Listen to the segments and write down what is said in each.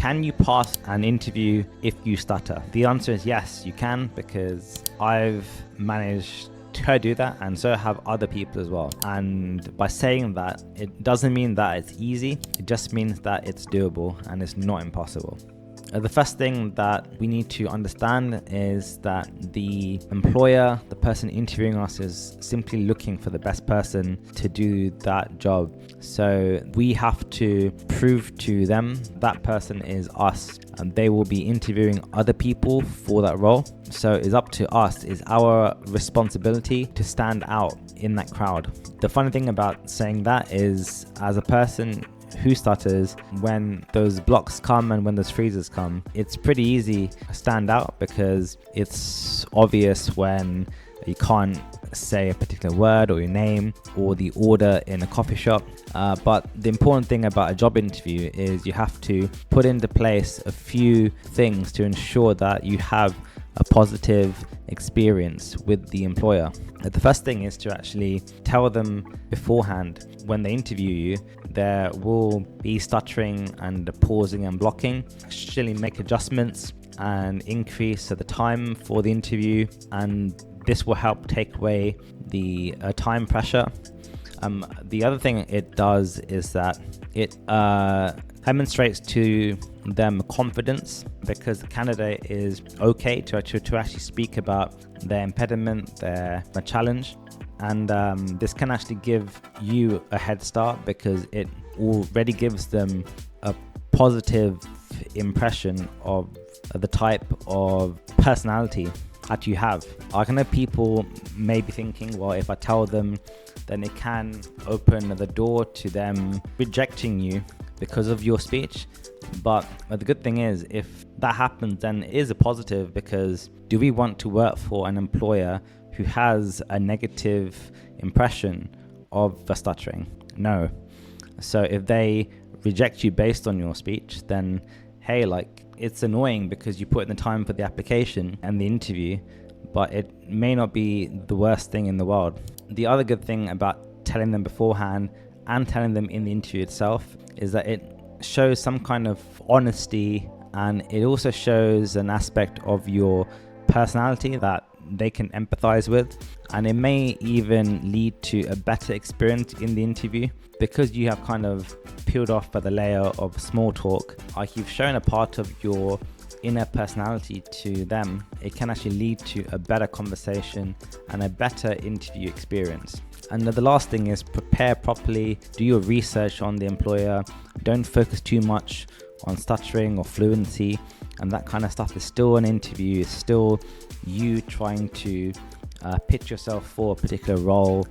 can you pass an interview if you stutter? The answer is yes, you can, because I've managed to do that, and so have other people as well. And by saying that, it doesn't mean that it's easy, it just means that it's doable and it's not impossible. The first thing that we need to understand is that the employer, the person interviewing us, is simply looking for the best person to do that job. So we have to prove to them that person is us, and they will be interviewing other people for that role. So it's up to us, it's our responsibility to stand out in that crowd. The funny thing about saying that is, as a person who stutters, when those blocks come and when those freezes come, it's pretty easy to stand out, because it's obvious when you can't say a particular word or your name or the order in a coffee shop. But the important thing about a job interview is you have to put into place a few things to ensure that you have a positive experience with the employer. The first thing is to actually tell them beforehand, when they interview you, there will be stuttering and pausing and blocking. Actually make adjustments and increase the time for the interview, and this will help take away the time pressure. The other thing it does is that it demonstrates to them confidence, because the candidate is okay to actually speak about their impediment, their challenge. And this can actually give you a head start, because it already gives them a positive impression of the type of personality that you have. I know people may be thinking, well, if I tell them, then it can open the door to them rejecting you because of your speech. But the good thing is, if that happens, then it is a positive, because do we want to work for an employer who has a negative impression of the stuttering? No. So if they reject you based on your speech, then hey, it's annoying, because you put in the time for the application and the interview, but it may not be the worst thing in the world. The other good thing about telling them beforehand and telling them in the interview itself is that it shows some kind of honesty, and it also shows an aspect of your personality that they can empathize with, and it may even lead to a better experience in the interview, because you have kind of peeled off by the layer of small talk. Like, you've shown a part of your inner personality to them. It can actually lead to a better conversation and a better interview experience. And the last thing is prepare properly, do your research on the employer, don't focus too much on stuttering or fluency, and that kind of stuff is still an interview, it's still you trying to pitch yourself for a particular role.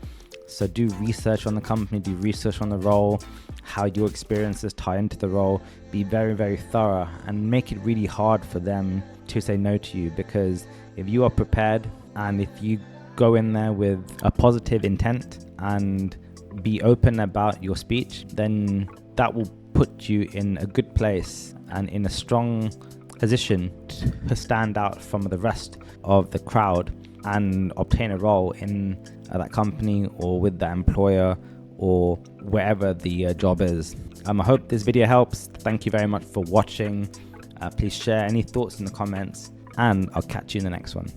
So do research on the company, do research on the role, how your experiences tie into the role. Be very, very thorough, and make it really hard for them to say no to you, because if you are prepared and if you go in there with a positive intent and be open about your speech, then that will put you in a good place and in a strong position to stand out from the rest of the crowd and obtain a role in that company or with that employer or wherever the job is. I hope this video helps. Thank you very much for watching. Please share any thoughts in the comments, and I'll catch you in the next one.